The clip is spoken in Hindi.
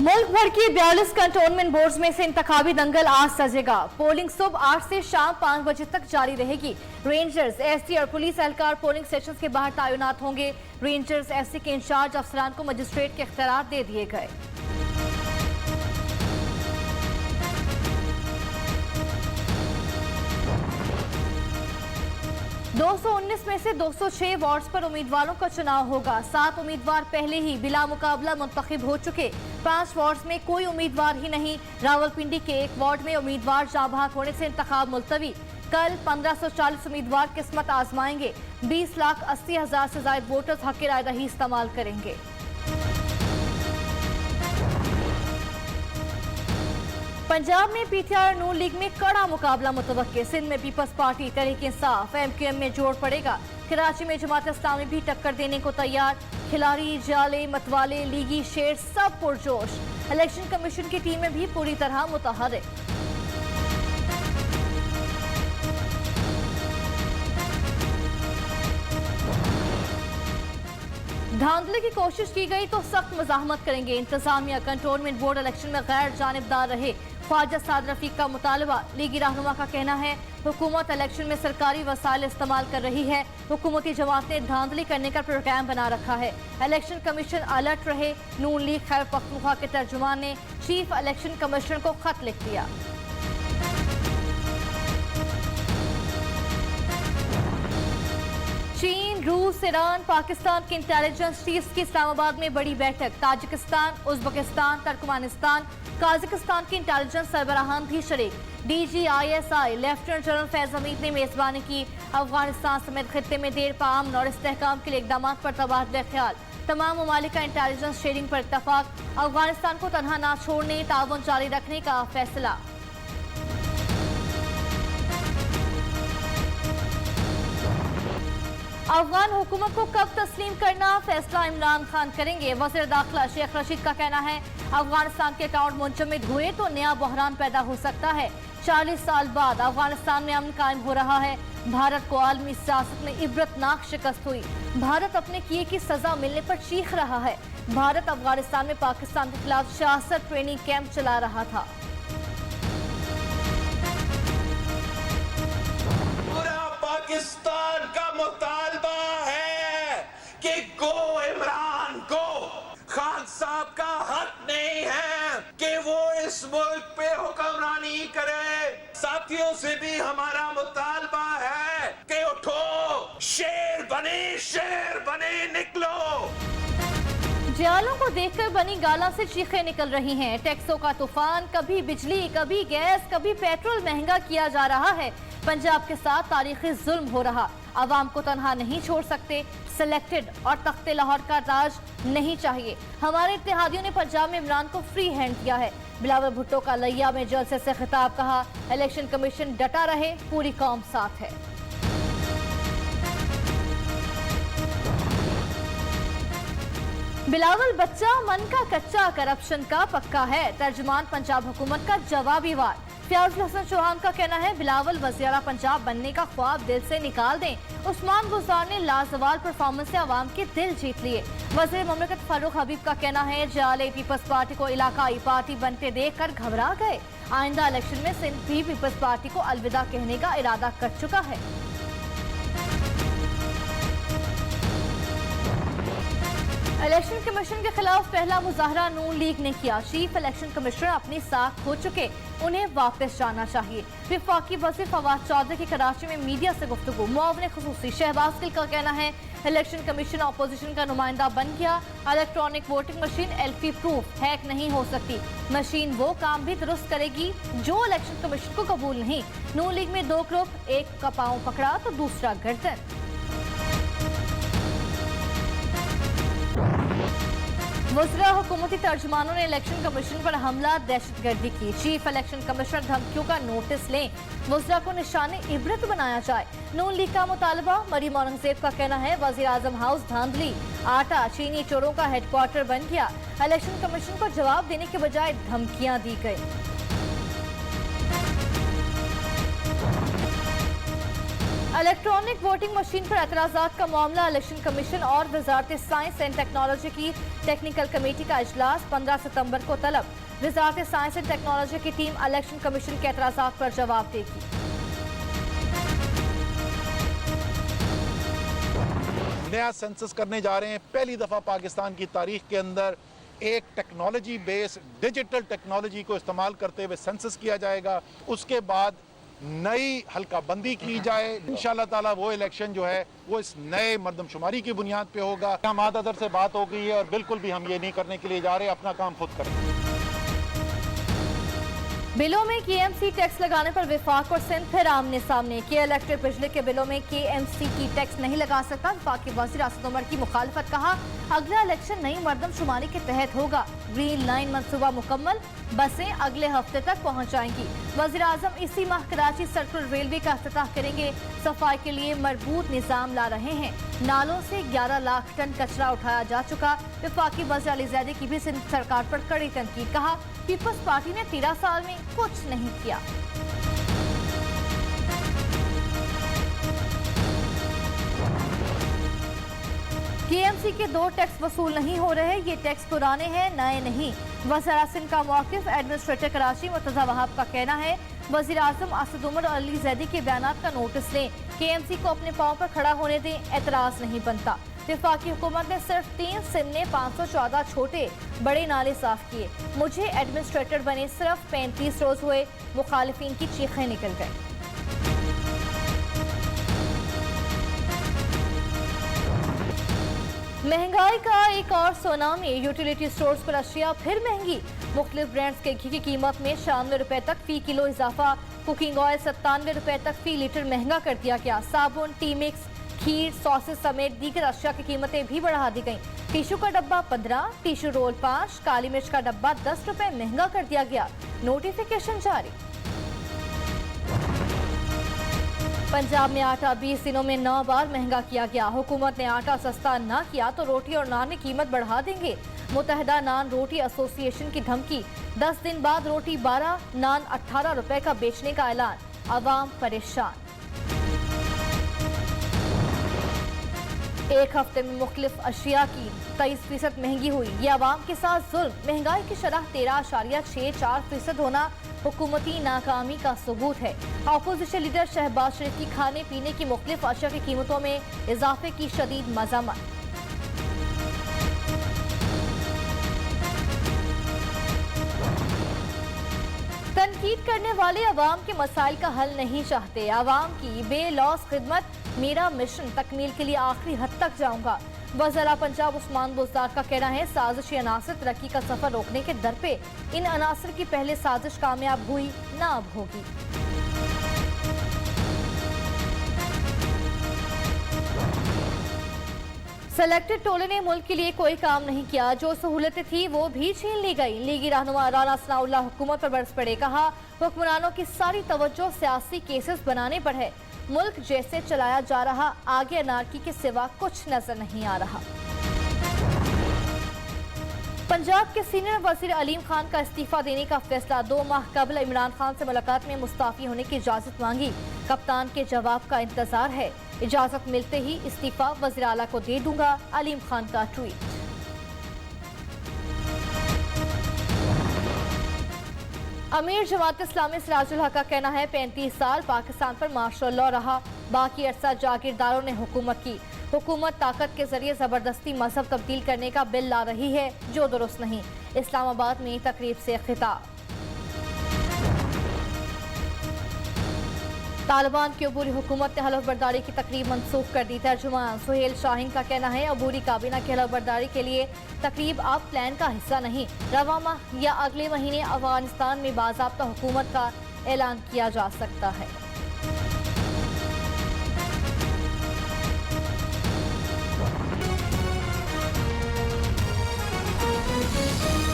मुल्क भर की 42 कंटोनमेंट बोर्ड्स में से इंतखाबी दंगल आज सजेगा। पोलिंग सुबह 8 से शाम 5 बजे तक जारी रहेगी। रेंजर्स, एसटी और पुलिस एहलकार पोलिंग स्टेशन के बाहर तैनात होंगे। रेंजर्स, एसटी के इंचार्ज अफसरान को मजिस्ट्रेट के इख्तियार दे दिए गए। दो 219 में से 206 वार्ड्स पर उम्मीदवारों का चुनाव होगा। 7 उम्मीदवार पहले ही बिला मुकाबला मुंतखब हो चुके। 5 वार्ड्स में कोई उम्मीदवार ही नहीं। रावलपिंडी के एक वार्ड में उम्मीदवार जाबाक होने से इंतखाब मुलतवी। कल 1540 उम्मीदवार किस्मत आजमाएंगे। 20,80,000 से ज्यादा वोटर्स हक राय दही इस्तेमाल करेंगे। पंजाब में पीटीआर नून लीग में कड़ा मुकाबला मुतवक्के। सिंध में peoples party, Tehreek Insaf, MQM में जोड़ पड़ेगा। कराची में जमात इस्लामी भी टक्कर देने को तैयार। खिलाड़ी, जाले, मतवाले, लीगी शेर सब पुरजोश। इलेक्शन कमीशन की टीमें भी पूरी तरह मुतहर्रिक। धांधली की कोशिश की गई तो सख्त मज़ाहमत करेंगे। इंतजामिया कंटोनमेंट बोर्ड इलेक्शन में गैर जानिबदार रहे। ख्वाजा साद रफीक का मुतालबा। लीगी रहनुमा का कहना है हुकूमत इलेक्शन में सरकारी वसाइल इस्तेमाल कर रही है। हुकूमती जमात ने धांधली करने का प्रोग्राम बना रखा है। इलेक्शन कमीशन अलर्ट रहे। नून लीग खैबर पख्तूनख्वा के तर्जुमान ने चीफ इलेक्शन कमिश्नर को खत लिख दिया। चीन, रूस, ईरान, पाकिस्तान की इंटेलिजेंस चीफ्स की इस्लामाबाद में बड़ी बैठक। ताजिकिस्तान, उज्बेकिस्तान, तुर्कमेनिस्तान, काजाकिस्तान की इंटेलिजेंस सरबराहान भी शरीक। DGISI lieutenant general Faiz Hamid ने मेजबानी की। अफगानिस्तान समेत खित्ते में देर पाम और इस्तेहकाम के लिए इकदाम पर तबादला ख्याल। तमाम ममालिक का इंटेलिजेंस शेयरिंग पर इत्तफाक। अफगानिस्तान को तनहा ना छोड़ने, ताउन जारी रखने का फैसला। अफगान हुकूमत को कब तस्लीम करना, फैसला इमरान खान करेंगे। वज़ीर दाखिला शेख रशीद का कहना है अफगानिस्तान के अकाउंट मुंजमद हुए तो नया बहरान पैदा हो सकता है। 40 साल बाद अफगानिस्तान में अमन कायम हो रहा है। भारत को आलमी सियासत में इबरतनाक शिकस्त हुई। भारत अपने किए की सजा मिलने पर चीख रहा है। भारत अफगानिस्तान में पाकिस्तान के खिलाफ 66 ट्रेनिंग कैंप चला रहा था। पाकिस्तान का मुतालबा है कि गो इमरान को। खान साहब का हक नहीं है कि वो इस मुल्क पे हुक्मरानी करे। साथियों से भी हमारा मुतालबा है कि उठो, शेर बने निकलो। जियालों को देखकर बनी गाला से चीखें निकल रही हैं। टैक्सों का तूफान, कभी बिजली, कभी गैस, कभी पेट्रोल महंगा किया जा रहा है। पंजाब के साथ तारीखी जुल्म हो रहा। आवाम को तनहा नहीं छोड़ सकते। सिलेक्टेड और तख्ते लाहौर का राज नहीं चाहिए। हमारे इत्तेहादियों ने पंजाब में इमरान को फ्री हैंड दिया है। बिलावल भुट्टो का लैया में जलसे से खिताब। कहा इलेक्शन कमीशन डटा रहे, पूरी कौम साथ है। बिलावल बच्चा मन का कच्चा, करप्शन का पक्का है। तर्जुमान पंजाब हुकूमत का जवाबी वार। फयाजुल हसन चौहान का कहना है बिलावल वज़ीर पंजाब बनने का ख्वाब दिल से निकाल दें। उस्मान गुज़ार ने लाजवाल परफॉर्मेंस से आवाम के दिल जीत लिए। वज़ीर ममलकत फारूक हबीब का कहना है जाले पीपल्स पार्टी को इलाकाई पार्टी बनते देखकर घबरा गए। आइंदा इलेक्शन में सिंध भी पीपल्स पार्टी को अलविदा कहने का इरादा कर चुका है। इलेक्शन कमीशन के खिलाफ पहला मुजाहरा नून लीग ने किया। चीफ इलेक्शन कमिश्नर अपनी साख खो चुके, उन्हें वापस जाना चाहिए। वफाकी वज़ीर फवाद चौधरी की कराची में मीडिया से गुफ्तगू। मुआविन खुसूसी शहबाज गिल का कहना है इलेक्शन कमीशन अपोजिशन का नुमाइंदा बन गया। Electronic voting machine LP proof hack नहीं हो सकती। मशीन वो काम भी दुरुस्त करेगी जो इलेक्शन कमीशन को कबूल नहीं। नून लीग में 2 ग्रुप, एक का पांव पकड़ा तो दूसरा गर्दन। वज़रा हुकूमती तर्जुमानों ने इलेक्शन कमीशन पर हमला, दहशतगर्दी की। चीफ इलेक्शन कमिश्नर धमकियों का नोटिस लें। वज़रा को निशाने इबरत बनाया जाए। नून लीग का मुतालबा। मरीम औरंगजेब का कहना है वज़ीर आज़म हाउस धांधली। आटा चीनी चोरों का हेडक्वार्टर बन गया। इलेक्शन कमीशन को जवाब देने के बजाय धमकियां दी गई। इलेक्ट्रॉनिक वोटिंग मशीन पर एतराज़ात का मामला। इलेक्शन कमीशन और वजारत साइंस एंड टेक्नोलॉजी की टेक्निकल कमेटी का इजलास 15 सितंबर को तलब। वजारत साइंस एंड टेक्नोलॉजी की टीम इलेक्शन कमीशन के एतराज़ात पर जवाब देगी। नया सेंसस करने जा रहे हैं। पहली दफ़ा पाकिस्तान की तारीख के अंदर एक टेक्नोलॉजी बेस्ड डिजिटल टेक्नोलॉजी को इस्तेमाल करते हुए सेंसस किया जाएगा। उसके बाद नई हल्का बंदी की जाए। इंशाअल्लाह ताला वो इलेक्शन जो है वो इस नए मर्दमशुमारी की बुनियाद पे होगा। हम अदर से बात हो गई है और बिल्कुल भी हम ये नहीं करने के लिए जा रहे, अपना काम खुद करें। बिलों में केएमसी टैक्स लगाने पर विफाक और सिंध फिर आमने सामने। के इलेक्ट्रिक बिजली के बिलों में केएमसी की टैक्स नहीं लगा सकता। विफाकी वज़ीर असद उमर की मुखालफत। कहा अगला इलेक्शन नई मर्दमशुमारी के तहत होगा। ग्रीन लाइन मंसूबा मुकम्मल, बसें अगले हफ्ते तक पहुंच जाएंगी। वज़ीर आज़म इसी माह कराची सर्कुलर रेलवे का इफ्तिताह करेंगे। सफाई के लिए मरबूत निज़ाम ला रहे हैं। नालों से 11 लाख टन कचरा उठाया जा चुका। विफाकी वज़ीर अली ज़ैदी की भी सिंध सरकार पर कड़ी तनकीद। कहा पीपल्स पार्टी ने 13 साल में कुछ नहीं किया। केएमसी के 2 टैक्स वसूल नहीं हो रहे। ये टैक्स पुराने हैं, नए नहीं। वज़ीर सिंध का मौक़िफ़। एडमिनिस्ट्रेटर कराची मुर्तज़ा वहाब का कहना है वज़ीर आज़म असद उमर और अली ज़ैदी के बयानात का नोटिस लें। केएमसी को अपने पांव पर खड़ा होने दें, एतराज़ नहीं बनता। वफाकी हुकूमत ने सिर्फ 3 सिमने 514 छोटे बड़े नाले साफ किए। मुझे एडमिनिस्ट्रेटर बने सिर्फ 35 रोज हुए। मुखालिफिन की चीखें निकल गई। महंगाई का एक और सुनामी। यूटिलिटी स्टोर्स पर अशिया फिर महंगी। मुख्तलिफ ब्रांड्स के घी की कीमत में 96 रुपए तक फी किलो इजाफा। कुकिंग ऑयल 97 रुपए तक फी लीटर महंगा कर दिया गया। साबुन, टी मिक्स, खीर, सॉसेज समेत दीगर अशिया की कीमतें भी बढ़ा दी गईं। टिशू का डब्बा 15, टिशू रोल 5, काली मिर्च का डब्बा 10 रुपए महंगा कर दिया गया। नोटिफिकेशन जारी। पंजाब में आटा 20 दिनों में 9 बार महंगा किया गया। हुकूमत ने आटा सस्ता न किया तो रोटी और नान में कीमत बढ़ा देंगे। मुत्तहिदा नान रोटी एसोसिएशन की धमकी। 10 दिन बाद रोटी 12, नान 18 रुपए का बेचने का ऐलान। अवाम परेशान। एक हफ्ते में मुख्तलिफ अशिया की 23% महंगी हुई। ये अवाम के साथ जुल्म। महंगाई की शरह 13.64% होना हुकूमती नाकामी का सबूत है। अपोजिशन लीडर शहबाज शरीफ की खाने पीने की मुख्तलिफ अशिया की कीमतों में इजाफे की शदीद मज़म्मत। तनकीद करने वाले अवाम के मसाइल का हल नहीं चाहते। अवाम की बेलौस खिदमत मेरा मिशन तकमील के लिए आखिरी हद तक जाऊंगा। वज़ीर पंजाब उस्मान बुज़दार का कहना है साजिशी अनासर तरक्की का सफर रोकने के दर पे। इन अनासर की पहले साजिश कामयाब हुई, ना अब होगी। सेलेक्टेड टोले ने मुल्क के लिए कोई काम नहीं किया। जो सहूलतें थी वो भी छीन ली गई। लीगी रहनुमा राना सनाउल्लाह हुकूमत पर बरस पड़े। कहा हुक्मरानों की सारी तवज्जो सियासी केसेस बनाने पर है। मुल्क जैसे चलाया जा रहा आगे अनारकी के सिवा कुछ नजर नहीं आ रहा। पंजाब के सीनियर वजीर अलीम खान का इस्तीफा देने का फैसला। 2 माह कबल इमरान खान से मुलाकात में मुस्ताफी होने की इजाजत मांगी। कप्तान के जवाब का इंतजार है। इजाजत मिलते ही इस्तीफा वजीर आला को दे दूंगा। अलीम खान का ट्वीट। अमीर जमात इस्लामी सिराजुल हक का कहना है 35 साल पाकिस्तान पर मार्शल लॉ रहा। बाकी अरसा जागीरदारों ने हुकूमत की। हुकूमत ताकत के जरिए जबरदस्ती मजहब तब्दील करने का बिल ला रही है जो दुरुस्त नहीं। इस्लामाबाद में तकरीब से खिताब। तालिबान की अबूरी हुकूमत ने हलफ बर्दारी की तकरीब मनसूख कर दी। तर्जुमान सुहेल शाहीन का कहना है अबूरी काबीना की हलफ बर्दारी के लिए तकरीब अब प्लान का हिस्सा नहीं। रवा माह या अगले महीने अफगानिस्तान में बाज़ाब्ता हुकूमत का ऐलान किया जा सकता है।